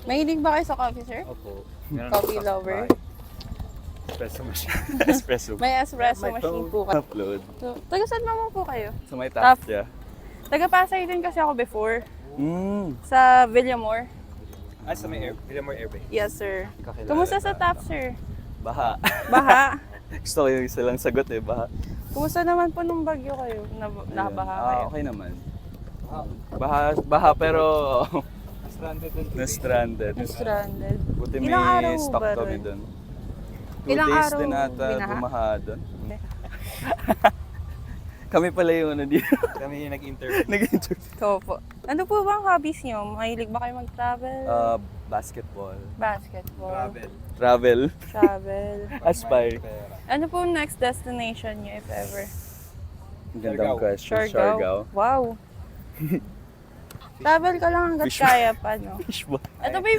Mahilig ba kayo sa coffee, sir? Opo. Coffee lover? Espresso machine. Espresso. May espresso machine po kayo. Upload. So, taga saan naman po kayo? Sa may Top. top siya. Taga Pasay din kasi ako before. Mm. Sa Villamor. Ah, sa may Villamor Airbase. Yes, sir. Kakilala Kumusta sa na. Top, sir? Baha. Baha? Gusto ko yung isa lang sagot eh, baha. Kumusta naman po nung bagyo kayo? Nabaha kayo? Okay naman. Baha pero na-stranded. Stranded. Buti may Ilang araw ho stock ba kami ron? doon. 2 Ilang days araw din ata binaha? bumaha doon. Kami pala yung ano dito. Kami yung nag-interview. Ikaw po. Ano po ba ang hobbies niyo? Mahilig ba kayo mag-travel? Basketball. Basketball. Travel. Travel. Aspire. Ano po ang next destination niyo if ever? Ang gandang question. Siargao? Wow. Travel ka lang hanggat Fish ba? kaya pa, no? Fish ba? Ito ba